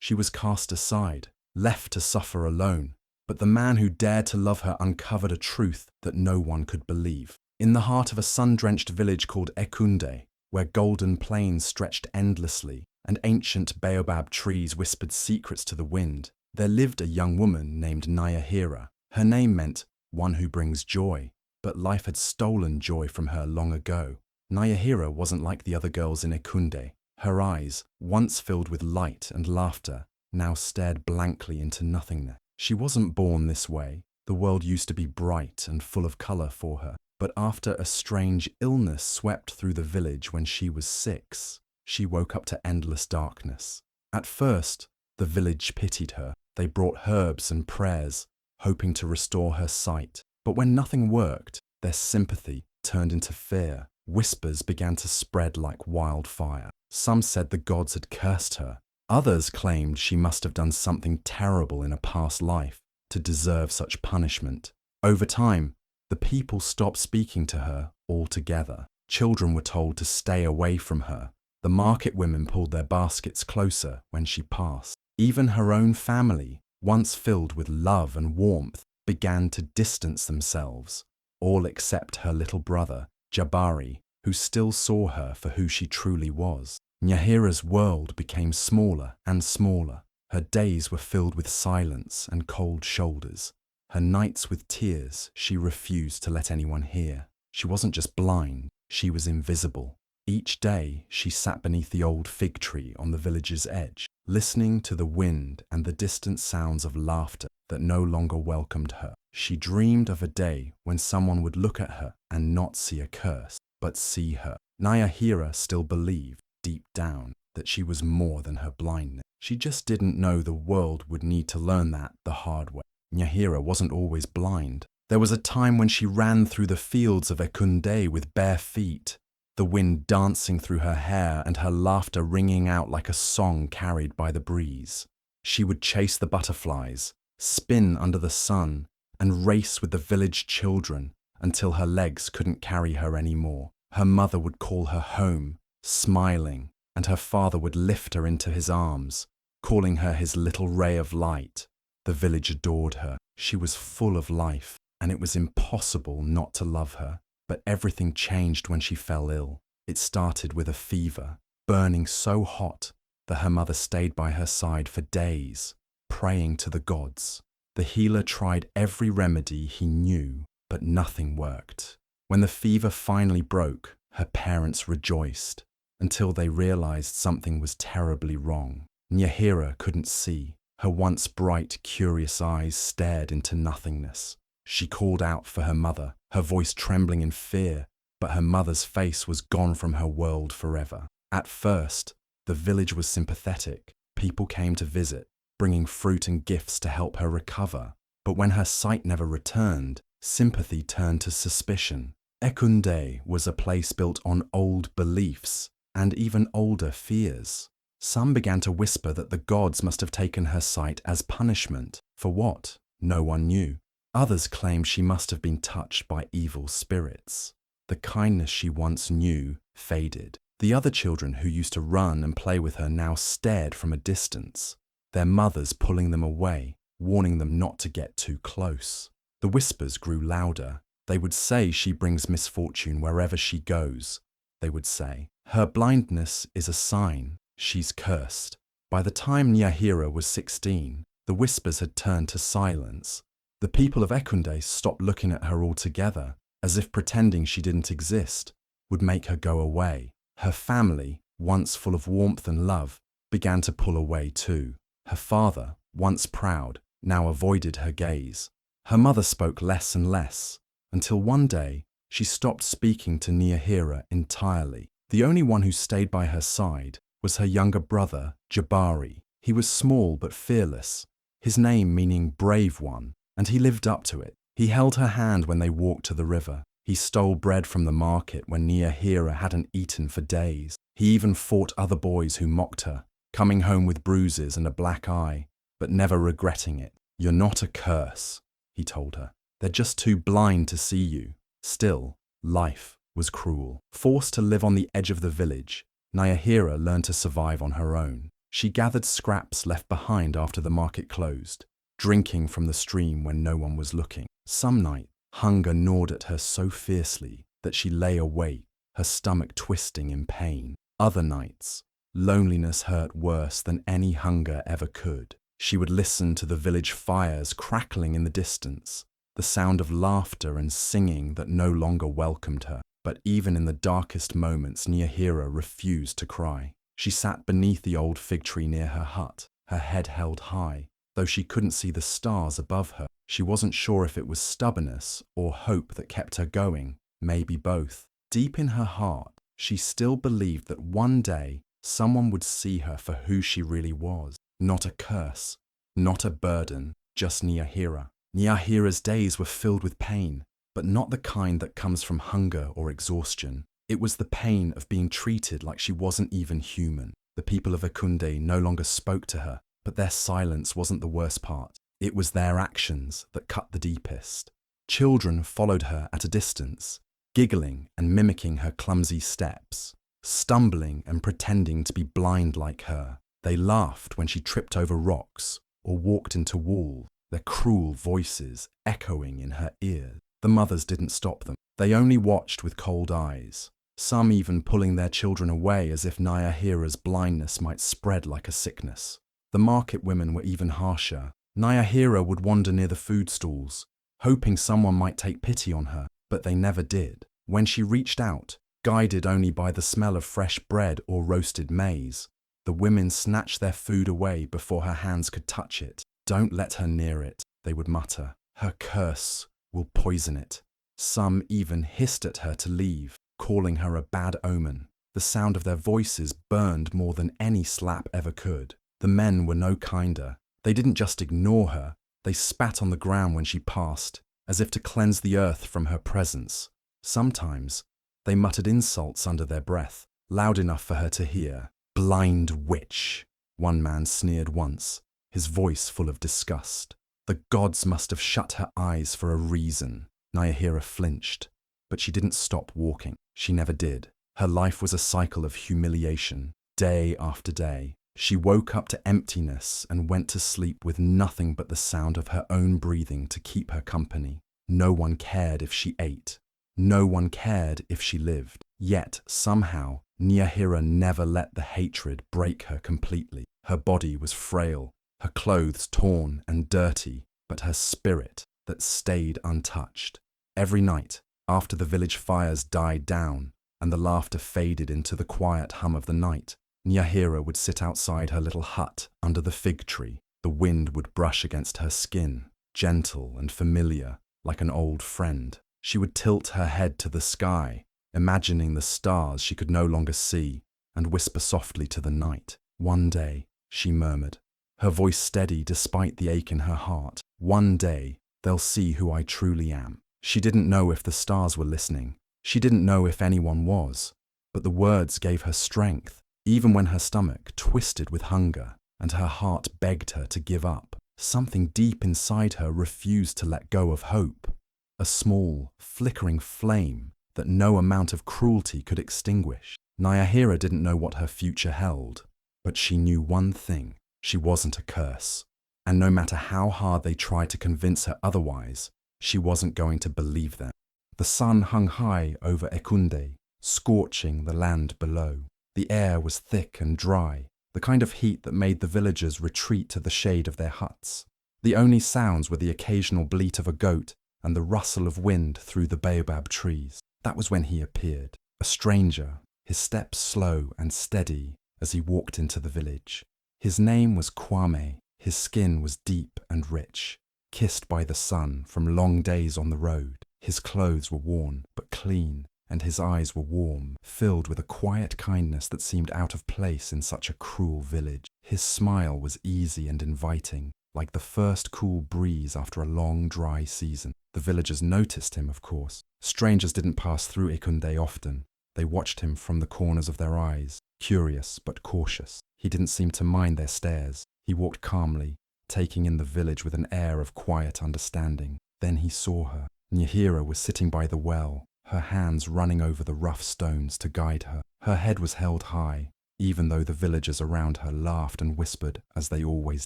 She was cast aside, left to suffer alone. But the man who dared to love her uncovered a truth that no one could believe. In the heart of a sun-drenched village called Echunde, where golden plains stretched endlessly and ancient baobab trees whispered secrets to the wind, there lived a young woman named Nahhira. Her name meant one who brings joy, but life had stolen joy from her long ago. Nahhira wasn't like the other girls in Echunde. Her eyes, once filled with light and laughter, now stared blankly into nothingness. She wasn't born this way. The world used to be bright and full of colour for her. But after a strange illness swept through the village when she was 6, she woke up to endless darkness. At first, the village pitied her. They brought herbs and prayers, hoping to restore her sight. But when nothing worked, their sympathy turned into fear. Whispers began to spread like wildfire. Some said the gods had cursed her. Others claimed she must have done something terrible in a past life to deserve such punishment. Over time, the people stopped speaking to her altogether. Children were told to stay away from her. The market women pulled their baskets closer when she passed. Even her own family, once filled with love and warmth, began to distance themselves, all except her little brother, Jabari, who still saw her for who she truly was. Nahhira's world became smaller and smaller. Her days were filled with silence and cold shoulders. Her nights with tears she refused to let anyone hear. She wasn't just blind, she was invisible. Each day she sat beneath the old fig tree on the village's edge, listening to the wind and the distant sounds of laughter that no longer welcomed her. She dreamed of a day when someone would look at her and not see a curse, but see her. Nahhira still believed, deep down, that she was more than her blindness. She just didn't know the world would need to learn that the hard way. Nahhira wasn't always blind. There was a time when she ran through the fields of Echunde with bare feet, the wind dancing through her hair and her laughter ringing out like a song carried by the breeze. She would chase the butterflies, spin under the sun, and race with the village children until her legs couldn't carry her anymore. Her mother would call her home, smiling, and her father would lift her into his arms, calling her his little ray of light. The village adored her. She was full of life, and it was impossible not to love her. But everything changed when she fell ill. It started with a fever, burning so hot that her mother stayed by her side for days, praying to the gods. The healer tried every remedy he knew, but nothing worked. When the fever finally broke, her parents rejoiced, until they realized something was terribly wrong. Nahhira couldn't see. Her once bright, curious eyes stared into nothingness. She called out for her mother, her voice trembling in fear, but her mother's face was gone from her world forever. At first, the village was sympathetic. People came to visit, bringing fruit and gifts to help her recover. But when her sight never returned, sympathy turned to suspicion. Echunde was a place built on old beliefs and even older fears. Some began to whisper that the gods must have taken her sight as punishment. For what? No one knew. Others claimed she must have been touched by evil spirits. The kindness she once knew faded. The other children who used to run and play with her now stared from a distance, their mothers pulling them away, warning them not to get too close. The whispers grew louder. They would say she brings misfortune wherever she goes. They would say, her blindness is a sign, she's cursed. By the time Nahhira was 16, the whispers had turned to silence. The people of Echunde stopped looking at her altogether, as if pretending she didn't exist would make her go away. Her family, once full of warmth and love, began to pull away too. Her father, once proud, now avoided her gaze. Her mother spoke less and less, until one day she stopped speaking to Nahhira entirely. The only one who stayed by her side was her younger brother, Jabari. He was small but fearless, his name meaning brave one, and he lived up to it. He held her hand when they walked to the river. He stole bread from the market when Nahhira hadn't eaten for days. He even fought other boys who mocked her, coming home with bruises and a black eye, but never regretting it. You're not a curse, he told her. They're just too blind to see you. Still, life was cruel. Forced to live on the edge of the village, Nahhira learned to survive on her own. She gathered scraps left behind after the market closed, drinking from the stream when no one was looking. Some night, hunger gnawed at her so fiercely that she lay awake, her stomach twisting in pain. Other nights, loneliness hurt worse than any hunger ever could. She would listen to the village fires crackling in the distance, the sound of laughter and singing that no longer welcomed her. But even in the darkest moments, Nahhira refused to cry. She sat beneath the old fig tree near her hut, her head held high. Though she couldn't see the stars above her, she wasn't sure if it was stubbornness or hope that kept her going, maybe both. Deep in her heart, she still believed that one day someone would see her for who she really was. Not a curse, not a burden, just Nahhira. Nahhira's days were filled with pain, but not the kind that comes from hunger or exhaustion. It was the pain of being treated like she wasn't even human. The people of Echunde no longer spoke to her, but their silence wasn't the worst part. It was their actions that cut the deepest. Children followed her at a distance, giggling and mimicking her clumsy steps, stumbling and pretending to be blind like her. They laughed when she tripped over rocks or walked into walls, their cruel voices echoing in her ears. The mothers didn't stop them. They only watched with cold eyes, some even pulling their children away as if Nahhira's blindness might spread like a sickness. The market women were even harsher. Nahhira would wander near the food stalls, hoping someone might take pity on her, but they never did. When she reached out, guided only by the smell of fresh bread or roasted maize, the women snatched their food away before her hands could touch it. "Don't let her near it," they would mutter. "Her curse will poison it." Some even hissed at her to leave, calling her a bad omen. The sound of their voices burned more than any slap ever could. The men were no kinder. They didn't just ignore her, they spat on the ground when she passed, as if to cleanse the earth from her presence. Sometimes, they muttered insults under their breath, loud enough for her to hear. "Blind witch," one man sneered once, his voice full of disgust. The gods must have shut her eyes for a reason. Nahhira flinched, but she didn't stop walking. She never did. Her life was a cycle of humiliation, day after day. She woke up to emptiness and went to sleep with nothing but the sound of her own breathing to keep her company. No one cared if she ate. No one cared if she lived. Yet, somehow, Nahhira never let the hatred break her completely. Her body was frail, her clothes torn and dirty, but her spirit that stayed untouched. Every night, after the village fires died down and the laughter faded into the quiet hum of the night, Nahhira would sit outside her little hut under the fig tree. The wind would brush against her skin, gentle and familiar, like an old friend. She would tilt her head to the sky, imagining the stars she could no longer see, and whisper softly to the night. "One day," she murmured, her voice steady despite the ache in her heart, "one day they'll see who I truly am." She didn't know if the stars were listening. She didn't know if anyone was. But the words gave her strength, even when her stomach twisted with hunger and her heart begged her to give up. Something deep inside her refused to let go of hope. A small, flickering flame that no amount of cruelty could extinguish. Nahhira didn't know what her future held, but she knew one thing: she wasn't a curse. And no matter how hard they tried to convince her otherwise, she wasn't going to believe them. The sun hung high over Echunde, scorching the land below. The air was thick and dry, the kind of heat that made the villagers retreat to the shade of their huts. The only sounds were the occasional bleat of a goat and the rustle of wind through the baobab trees. That was when he appeared, a stranger, his steps slow and steady as he walked into the village. His name was Kwame. His skin was deep and rich, kissed by the sun from long days on the road. His clothes were worn but clean, and his eyes were warm, filled with a quiet kindness that seemed out of place in such a cruel village. His smile was easy and inviting, like the first cool breeze after a long, dry season. The villagers noticed him, of course. Strangers didn't pass through Echunde often. They watched him from the corners of their eyes, curious but cautious. He didn't seem to mind their stares. He walked calmly, taking in the village with an air of quiet understanding. Then he saw her. Nahhira was sitting by the well, her hands running over the rough stones to guide her. Her head was held high, even though the villagers around her laughed and whispered as they always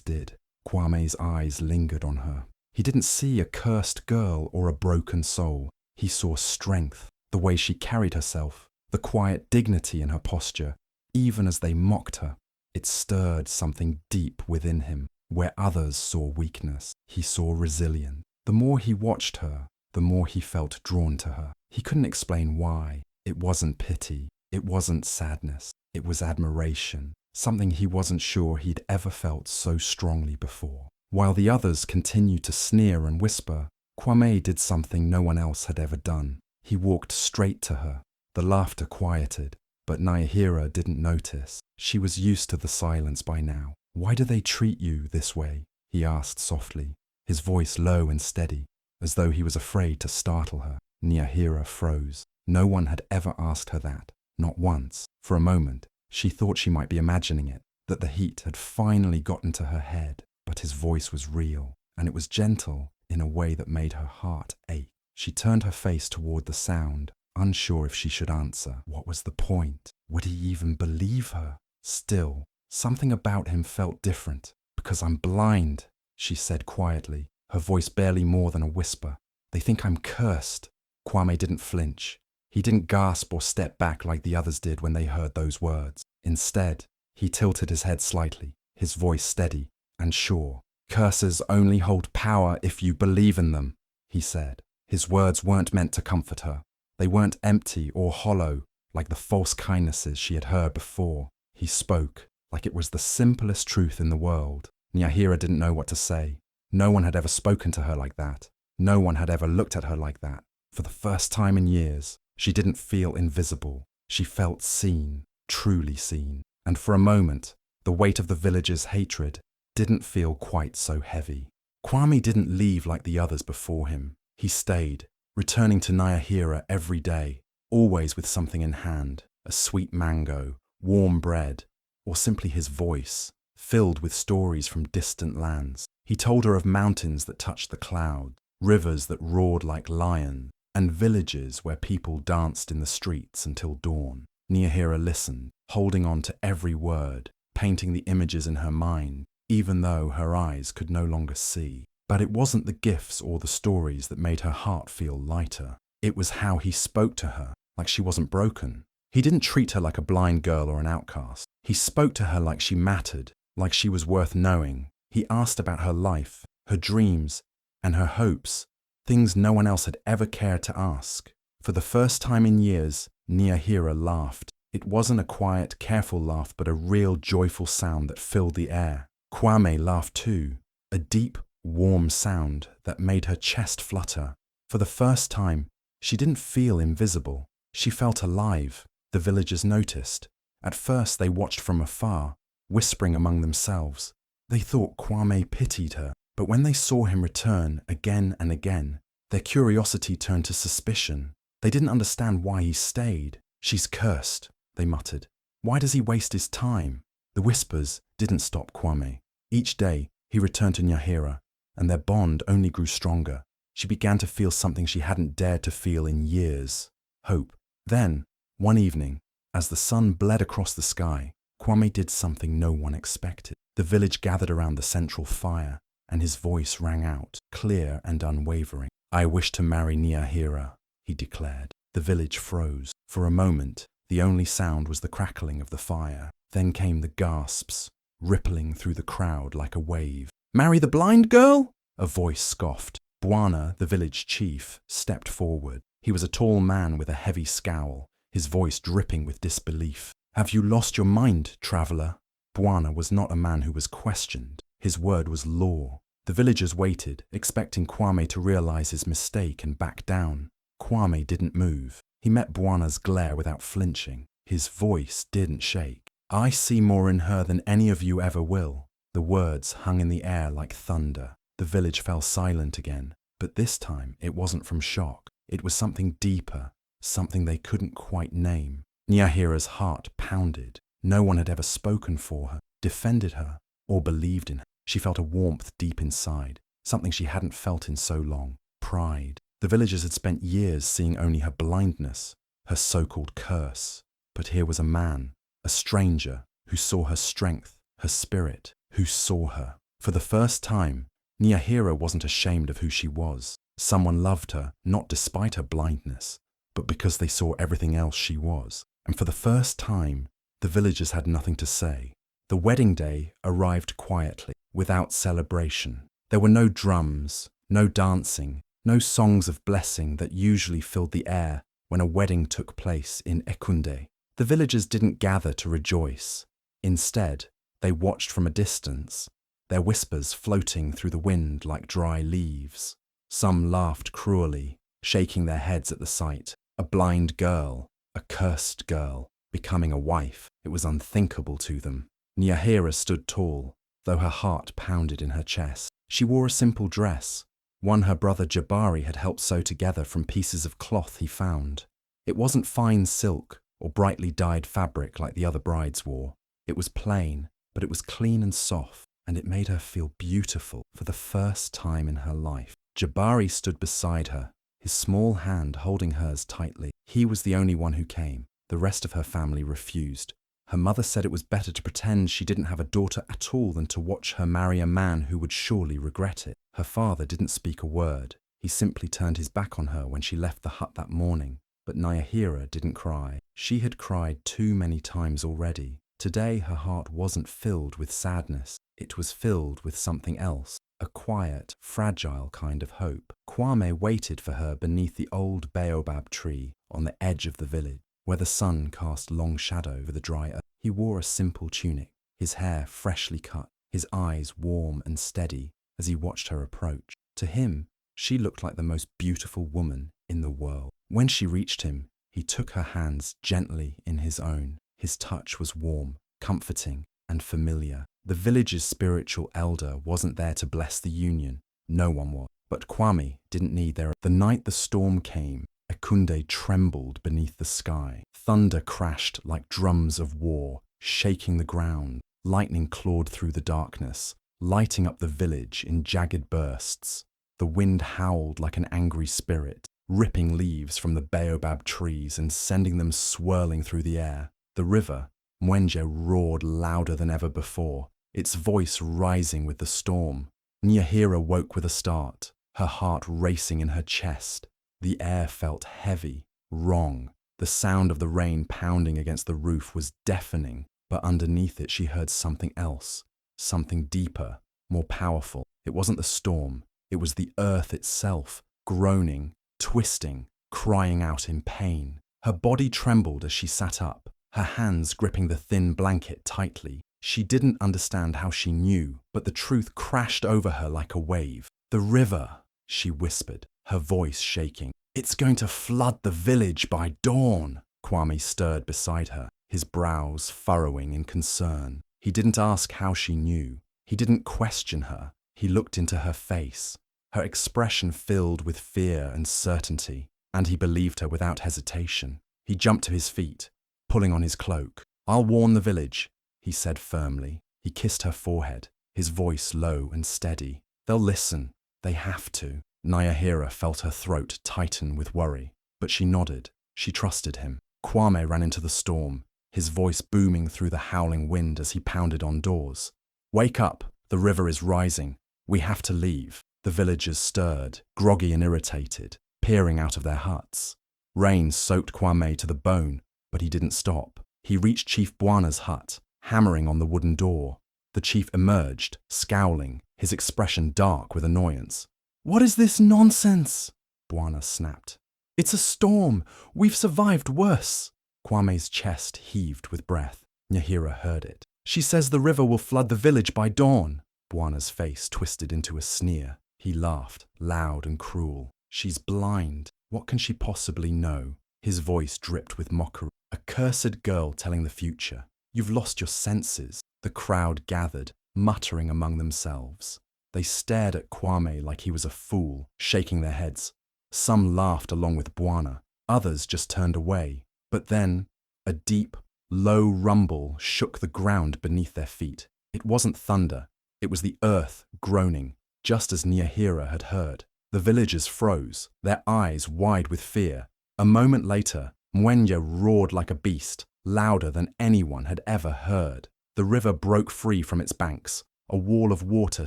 did. Kwame's eyes lingered on her. He didn't see a cursed girl or a broken soul. He saw strength, the way she carried herself, the quiet dignity in her posture, even as they mocked her. It stirred something deep within him. Where others saw weakness, he saw resilience. The more he watched her, the more he felt drawn to her. He couldn't explain why. It wasn't pity. It wasn't sadness. It was admiration, something he wasn't sure he'd ever felt so strongly before. While the others continued to sneer and whisper, Kwame did something no one else had ever done. He walked straight to her. The laughter quieted, but Nahhira didn't notice. She was used to the silence by now. "Why do they treat you this way?" he asked softly, his voice low and steady, as though he was afraid to startle her. Nahhira froze. No one had ever asked her that, not once. For a moment, she thought she might be imagining it, that the heat had finally gotten to her head. But his voice was real, and it was gentle in a way that made her heart ache. She turned her face toward the sound, unsure if she should answer. What was the point? Would he even believe her? Still, something about him felt different. "Because I'm blind," she said quietly, her voice barely more than a whisper. "They think I'm cursed." Kwame didn't flinch. He didn't gasp or step back like the others did when they heard those words. Instead, he tilted his head slightly, his voice steady and sure. "Curses only hold power if you believe in them," he said. His words weren't meant to comfort her. They weren't empty or hollow like the false kindnesses she had heard before. He spoke like it was the simplest truth in the world. Nahhira didn't know what to say. No one had ever spoken to her like that. No one had ever looked at her like that. For the first time in years, she didn't feel invisible. She felt seen, truly seen. And for a moment, the weight of the villagers' hatred didn't feel quite so heavy. Kwame didn't leave like the others before him. He stayed, returning to Nahhira every day, always with something in hand, a sweet mango, warm bread, or simply his voice, filled with stories from distant lands. He told her of mountains that touched the clouds, rivers that roared like lions, and villages where people danced in the streets until dawn. Nahhira listened, holding on to every word, painting the images in her mind, even though her eyes could no longer see. But it wasn't the gifts or the stories that made her heart feel lighter. It was how he spoke to her, like she wasn't broken. He didn't treat her like a blind girl or an outcast. He spoke to her like she mattered, like she was worth knowing. He asked about her life, her dreams, and her hopes, things no one else had ever cared to ask. For the first time in years, Nahhira laughed. It wasn't a quiet, careful laugh, but a real, joyful sound that filled the air. Kwame laughed too, a deep, warm sound that made her chest flutter. For the first time, she didn't feel invisible. She felt alive. The villagers noticed. At first they watched from afar, whispering among themselves. They thought Kwame pitied her, but when they saw him return again and again, their curiosity turned to suspicion. They didn't understand why he stayed. "She's cursed," they muttered. "Why does he waste his time?" The whispers didn't stop Kwame. Each day, he returned to Nahhira, and their bond only grew stronger. She began to feel something she hadn't dared to feel in years: hope. Then, one evening, as the sun bled across the sky, Kwame did something no one expected. The village gathered around the central fire, and his voice rang out, clear and unwavering. "I wish to marry Nahhira," he declared. The village froze. For a moment, the only sound was the crackling of the fire. Then came the gasps, rippling through the crowd like a wave. "Marry the blind girl?" a voice scoffed. Bwana, the village chief, stepped forward. He was a tall man with a heavy scowl, his voice dripping with disbelief. "Have you lost your mind, traveller?" Bwana was not a man who was questioned. His word was law. The villagers waited, expecting Kwame to realize his mistake and back down. Kwame didn't move. He met Bwana's glare without flinching. His voice didn't shake. "I see more in her than any of you ever will." The words hung in the air like thunder. The village fell silent again, but this time it wasn't from shock. It was something deeper, something they couldn't quite name. Nahhira's heart pounded. No one had ever spoken for her, defended her, or believed in her. She felt a warmth deep inside, something she hadn't felt in so long: pride. The villagers had spent years seeing only her blindness, her so-called curse. But here was a man, a stranger who saw her strength, her spirit, who saw her. For the first time, Nahhira wasn't ashamed of who she was. Someone loved her, not despite her blindness, but because they saw everything else she was. And for the first time, the villagers had nothing to say. The wedding day arrived quietly, without celebration. There were no drums, no dancing, no songs of blessing that usually filled the air when a wedding took place in Echunde. The villagers didn't gather to rejoice. Instead, they watched from a distance, their whispers floating through the wind like dry leaves. Some laughed cruelly, shaking their heads at the sight. A blind girl, a cursed girl, becoming a wife. It was unthinkable to them. Nahhira stood tall, though her heart pounded in her chest. She wore a simple dress, one her brother Jabari had helped sew together from pieces of cloth he found. It wasn't fine silk or brightly dyed fabric like the other brides wore. It was plain, but it was clean and soft, and it made her feel beautiful for the first time in her life. Jabari stood beside her, his small hand holding hers tightly. He was the only one who came. The rest of her family refused. Her mother said it was better to pretend she didn't have a daughter at all than to watch her marry a man who would surely regret it. Her father didn't speak a word. He simply turned his back on her when she left the hut that morning. But Nahhira didn't cry. She had cried too many times already. Today her heart wasn't filled with sadness. It was filled with something else, a quiet, fragile kind of hope. Kwame waited for her beneath the old baobab tree on the edge of the village, where the sun cast long shadow over the dry earth. He wore a simple tunic, his hair freshly cut, his eyes warm and steady as he watched her approach. To him, she looked like the most beautiful woman in the world. When she reached him, he took her hands gently in his own. His touch was warm, comforting, and familiar. The village's spiritual elder wasn't there to bless the union. No one was. But Kwame didn't need their... The night the storm came, Echunde trembled beneath the sky. Thunder crashed like drums of war, shaking the ground. Lightning clawed through the darkness, lighting up the village in jagged bursts. The wind howled like an angry spirit, ripping leaves from the baobab trees and sending them swirling through the air. The river, Mwenje, roared louder than ever before, its voice rising with the storm. Nahhira woke with a start, her heart racing in her chest. The air felt heavy, wrong. The sound of the rain pounding against the roof was deafening, but underneath it she heard something else, something deeper, more powerful. It wasn't the storm, it was the earth itself, groaning, twisting, crying out in pain. Her body trembled as she sat up, her hands gripping the thin blanket tightly. She didn't understand how she knew, but the truth crashed over her like a wave. "The river," she whispered, her voice shaking. "It's going to flood the village by dawn." Kwame stirred beside her, his brows furrowing in concern. He didn't ask how she knew. He didn't question her. He looked into her face, her expression filled with fear and certainty, and he believed her without hesitation. He jumped to his feet, pulling on his cloak. "I'll warn the village," he said firmly. He kissed her forehead, his voice low and steady. "They'll listen. They have to." Nahhira felt her throat tighten with worry, but she nodded. She trusted him. Kwame ran into the storm, his voice booming through the howling wind as he pounded on doors. "Wake up! The river is rising. We have to leave." The villagers stirred, groggy and irritated, peering out of their huts. Rain soaked Kwame to the bone, but he didn't stop. He reached Chief Bwana's hut, hammering on the wooden door. The chief emerged, scowling, his expression dark with annoyance. "What is this nonsense?" Bwana snapped. "It's a storm. We've survived worse." Kwame's chest heaved with breath. Nahhira heard it. "She says the river will flood the village by dawn." Bwana's face twisted into a sneer. He laughed, loud and cruel. "She's blind. What can she possibly know?" His voice dripped with mockery. "A cursed girl telling the future. You've lost your senses." The crowd gathered, muttering among themselves. They stared at Kwame like he was a fool, shaking their heads. Some laughed along with Bwana, others just turned away. But then, a deep, low rumble shook the ground beneath their feet. It wasn't thunder, it was the earth groaning, just as Nahhira had heard. The villagers froze, their eyes wide with fear. A moment later, Mwenye roared like a beast, louder than anyone had ever heard. The river broke free from its banks, a wall of water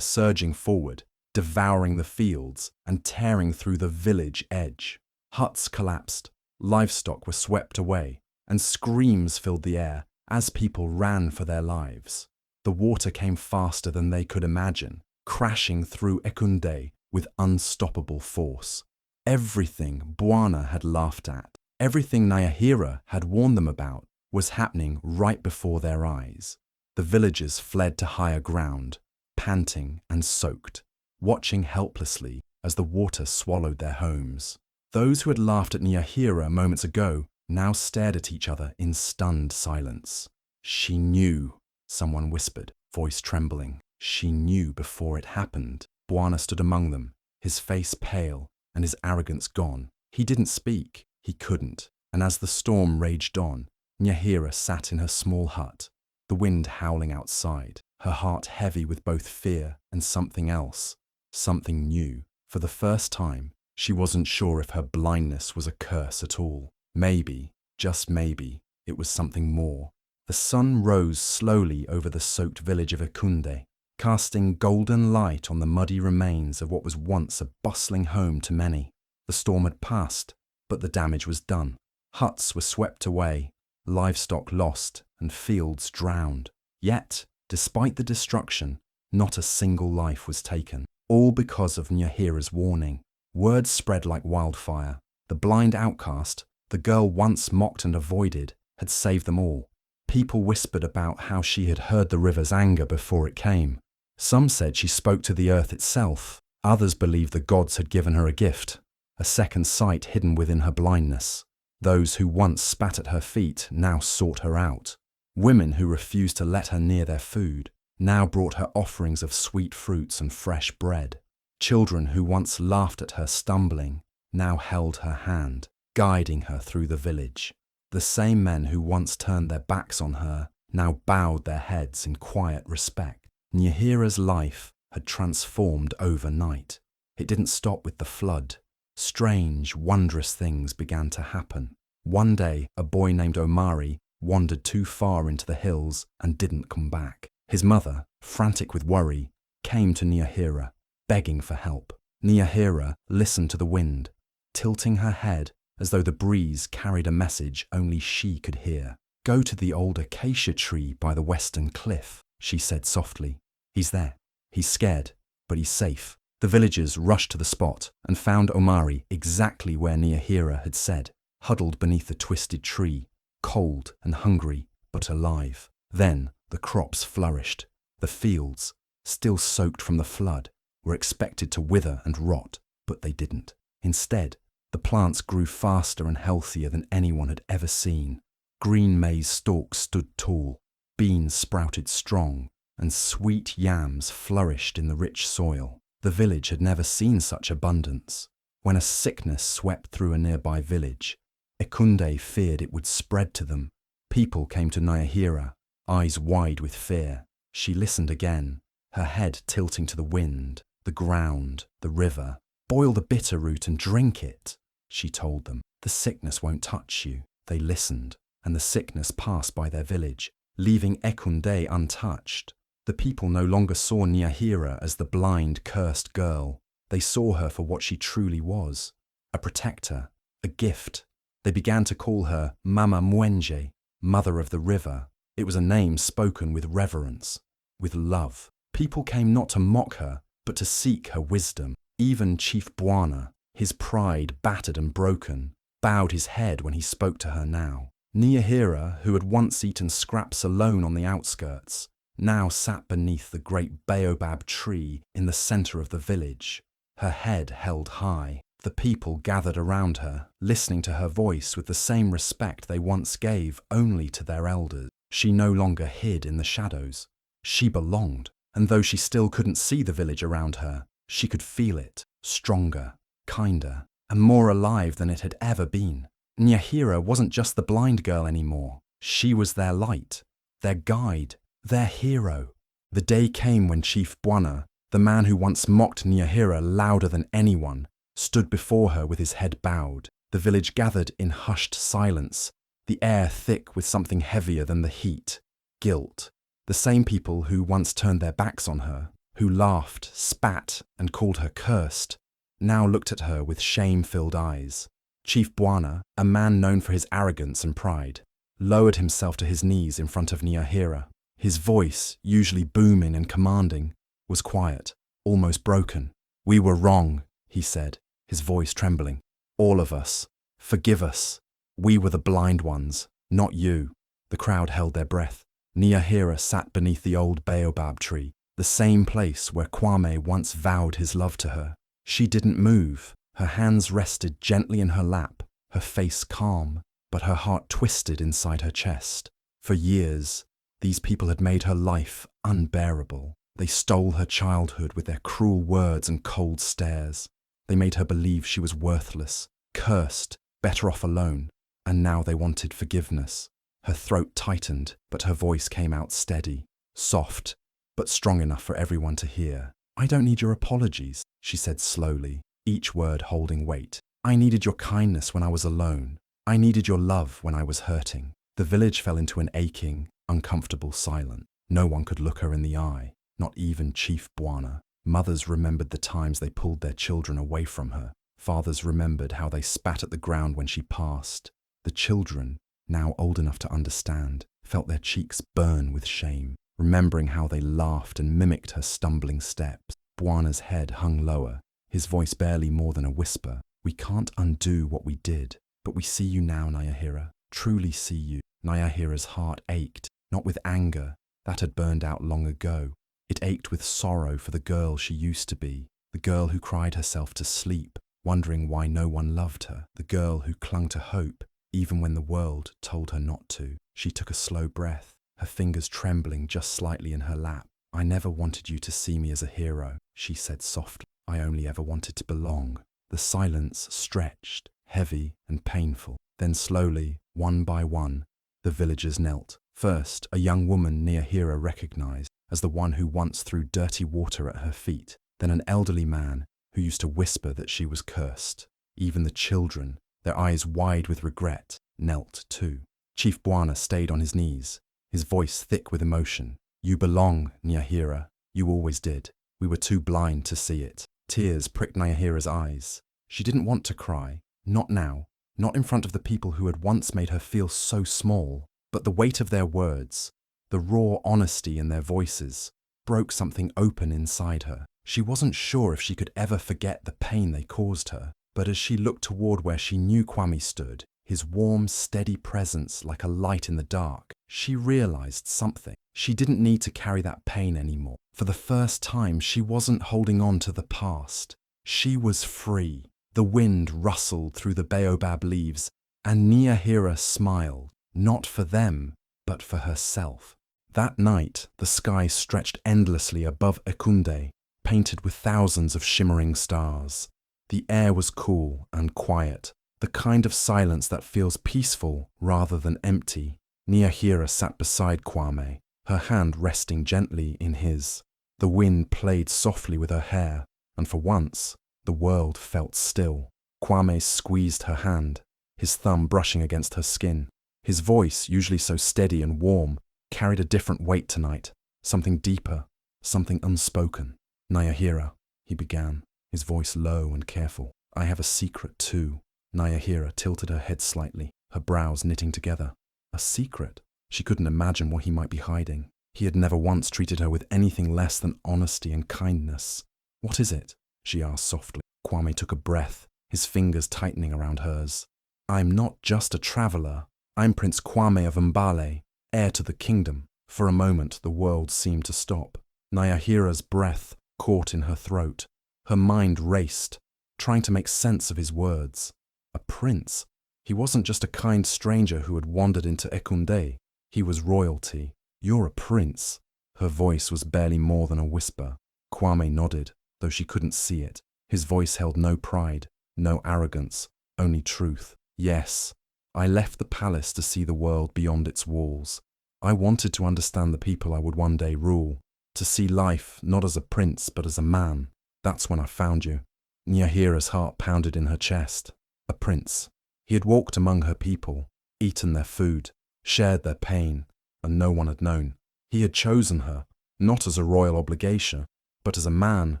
surging forward, devouring the fields and tearing through the village edge. Huts collapsed, livestock were swept away, and screams filled the air as people ran for their lives. The water came faster than they could imagine, crashing through Echunde with unstoppable force. Everything Bwana had laughed at, everything Nahhira had warned them about, was happening right before their eyes. The villagers fled to higher ground, panting and soaked, watching helplessly as the water swallowed their homes. Those who had laughed at Nahhira moments ago now stared at each other in stunned silence. "She knew," someone whispered, voice trembling. "She knew before it happened." Bwana stood among them, his face pale and his arrogance gone. He didn't speak, he couldn't, and as the storm raged on, Nahhira sat in her small hut, the wind howling outside, her heart heavy with both fear and something else, something new. For the first time, she wasn't sure if her blindness was a curse at all. Maybe, just maybe, it was something more. The sun rose slowly over the soaked village of Echunde, casting golden light on the muddy remains of what was once a bustling home to many. The storm had passed, but the damage was done. Huts were swept away, livestock lost, and fields drowned. Yet, despite the destruction, not a single life was taken. All because of Nahhira's warning. Word spread like wildfire. The blind outcast, the girl once mocked and avoided, had saved them all. People whispered about how she had heard the river's anger before it came. Some said she spoke to the earth itself. Others believed the gods had given her a gift, a second sight hidden within her blindness. Those who once spat at her feet now sought her out. Women who refused to let her near their food now brought her offerings of sweet fruits and fresh bread. Children who once laughed at her stumbling now held her hand, guiding her through the village. The same men who once turned their backs on her now bowed their heads in quiet respect. Nahhira's life had transformed overnight. It didn't stop with the flood. Strange, wondrous things began to happen. One day, a boy named Omari wandered too far into the hills and didn't come back. His mother, frantic with worry, came to Nahhira, begging for help. Nahhira listened to the wind, tilting her head as though the breeze carried a message only she could hear. "Go to the old acacia tree by the western cliff," she said softly. "He's there. He's scared, but he's safe." The villagers rushed to the spot and found Omari exactly where Nahhira had said, huddled beneath the twisted tree, cold and hungry, but alive. Then the crops flourished. The fields, still soaked from the flood, were expected to wither and rot, but they didn't. Instead, the plants grew faster and healthier than anyone had ever seen. Green maize stalks stood tall, beans sprouted strong, and sweet yams flourished in the rich soil. The village had never seen such abundance. When a sickness swept through a nearby village, Echunde feared it would spread to them. People came to Nahhira, eyes wide with fear. She listened again, her head tilting to the wind, the ground, the river. "Boil the bitter root and drink it," she told them. "The sickness won't touch you." They listened, and the sickness passed by their village, leaving Echunde untouched. The people no longer saw Nahhira as the blind, cursed girl. They saw her for what she truly was, a protector, a gift. They began to call her Mama Mwenje, Mother of the River. It was a name spoken with reverence, with love. People came not to mock her, but to seek her wisdom. Even Chief Bwana, his pride battered and broken, bowed his head when he spoke to her now. Nahhira, who had once eaten scraps alone on the outskirts, now sat beneath the great baobab tree in the center of the village, her head held high. The people gathered around her, listening to her voice with the same respect they once gave only to their elders. She no longer hid in the shadows. She belonged, and though she still couldn't see the village around her, she could feel it, stronger, kinder, and more alive than it had ever been. Nahhira wasn't just the blind girl anymore. She was their light, their guide, their hero. The day came when Chief Bwana, the man who once mocked Nahhira louder than anyone, stood before her with his head bowed. The village gathered in hushed silence, the air thick with something heavier than the heat, guilt. The same people who once turned their backs on her, who laughed, spat, and called her cursed, now looked at her with shame-filled eyes. Chief Bwana, a man known for his arrogance and pride, lowered himself to his knees in front of Nahhira. His voice, usually booming and commanding, was quiet, almost broken. "We were wrong," he said, his voice trembling. "All of us. Forgive us. We were the blind ones, not you." The crowd held their breath. Nahhira sat beneath the old baobab tree, the same place where Kwame once vowed his love to her. She didn't move. Her hands rested gently in her lap, her face calm, but her heart twisted inside her chest. For years, these people had made her life unbearable. They stole her childhood with their cruel words and cold stares. They made her believe she was worthless, cursed, better off alone, and now they wanted forgiveness. Her throat tightened, but her voice came out steady, soft, but strong enough for everyone to hear. "I don't need your apologies," she said slowly, each word holding weight. "I needed your kindness when I was alone. I needed your love when I was hurting." The village fell into an aching, uncomfortable silence. No one could look her in the eye, not even Chief Bwana. Mothers remembered the times they pulled their children away from her. Fathers remembered how they spat at the ground when she passed. The children, now old enough to understand, felt their cheeks burn with shame, remembering how they laughed and mimicked her stumbling steps. Bwana's head hung lower, his voice barely more than a whisper. "We can't undo what we did, but we see you now, Nahhira, truly see you." Nahhira's heart ached, not with anger, that had burned out long ago. It ached with sorrow for the girl she used to be, the girl who cried herself to sleep, wondering why no one loved her, the girl who clung to hope, even when the world told her not to. She took a slow breath, her fingers trembling just slightly in her lap. "I never wanted you to see me as a hero," she said softly. "I only ever wanted to belong." The silence stretched, heavy and painful. Then slowly, one by one, the villagers knelt. First, a young woman Nahhira recognized as the one who once threw dirty water at her feet. Then an elderly man who used to whisper that she was cursed. Even the children, their eyes wide with regret, knelt too. Chief Bwana stayed on his knees, his voice thick with emotion. "You belong, Nahhira. You always did. We were too blind to see it." Tears pricked Nahhira's eyes. She didn't want to cry. Not now. Not in front of the people who had once made her feel so small. But the weight of their words, the raw honesty in their voices, broke something open inside her. She wasn't sure if she could ever forget the pain they caused her. But as she looked toward where she knew Kwame stood, his warm, steady presence like a light in the dark, she realized something. She didn't need to carry that pain anymore. For the first time, she wasn't holding on to the past. She was free. The wind rustled through the baobab leaves, and Nahhira smiled, not for them, but for herself. That night, the sky stretched endlessly above Echunde, painted with thousands of shimmering stars. The air was cool and quiet, the kind of silence that feels peaceful rather than empty. Nahhira sat beside Kwame, her hand resting gently in his. The wind played softly with her hair, and for once, the world felt still. Kwame squeezed her hand, his thumb brushing against her skin. His voice, usually so steady and warm, carried a different weight tonight, something deeper, something unspoken. "Nahhira," he began, his voice low and careful. "I have a secret too." Nahhira tilted her head slightly, her brows knitting together. A secret? She couldn't imagine what he might be hiding. He had never once treated her with anything less than honesty and kindness. "What is it?" she asked softly. Kwame took a breath, his fingers tightening around hers. "I'm not just a traveller. I'm Prince Kwame of Mbale, heir to the kingdom." For a moment, the world seemed to stop. Nahhira's breath caught in her throat. Her mind raced, trying to make sense of his words. A prince? He wasn't just a kind stranger who had wandered into Echunde. He was royalty. "You're a prince." Her voice was barely more than a whisper. Kwame nodded, though she couldn't see it. His voice held no pride, no arrogance, only truth. "Yes, I left the palace to see the world beyond its walls. I wanted to understand the people I would one day rule, to see life not as a prince but as a man. That's when I found you." Nahhira's heart pounded in her chest. A prince. He had walked among her people, eaten their food, shared their pain, and no one had known. He had chosen her, not as a royal obligation, but as a man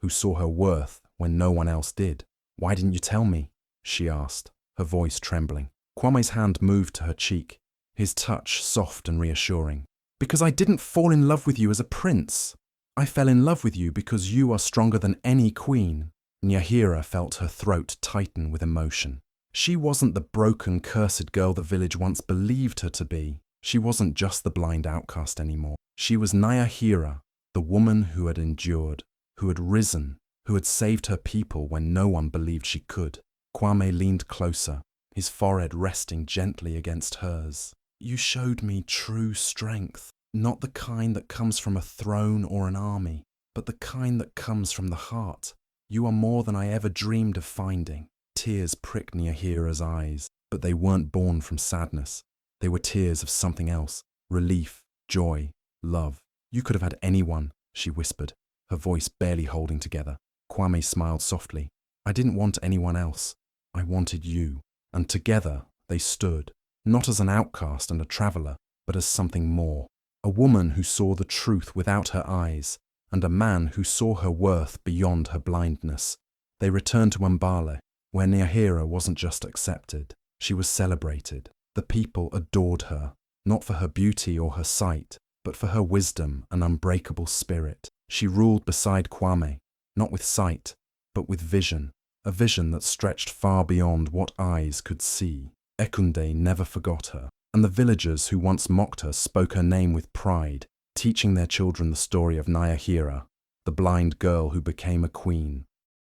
who saw her worth when no one else did. "Why didn't you tell me?" she asked, her voice trembling. Kwame's hand moved to her cheek, his touch soft and reassuring. "Because I didn't fall in love with you as a prince. I fell in love with you because you are stronger than any queen." Nahhira felt her throat tighten with emotion. She wasn't the broken, cursed girl the village once believed her to be. She wasn't just the blind outcast anymore. She was Nahhira, the woman who had endured, who had risen, who had saved her people when no one believed she could. Kwame leaned closer, his forehead resting gently against hers. "You showed me true strength, not the kind that comes from a throne or an army, but the kind that comes from the heart. You are more than I ever dreamed of finding." Tears pricked Nahhira's eyes, but they weren't born from sadness. They were tears of something else: relief, joy, love. "You could have had anyone," she whispered, her voice barely holding together. Kwame smiled softly. "I didn't want anyone else. I wanted you." And together they stood, not as an outcast and a traveller, but as something more. A woman who saw the truth without her eyes, and a man who saw her worth beyond her blindness. They returned to Mbale, where Nahhira wasn't just accepted, she was celebrated. The people adored her, not for her beauty or her sight, but for her wisdom and unbreakable spirit. She ruled beside Kwame, not with sight, but with vision, a vision that stretched far beyond what eyes could see. Echunde never forgot her, and the villagers who once mocked her spoke her name with pride, teaching their children the story of Nahhira, the blind girl who became a queen,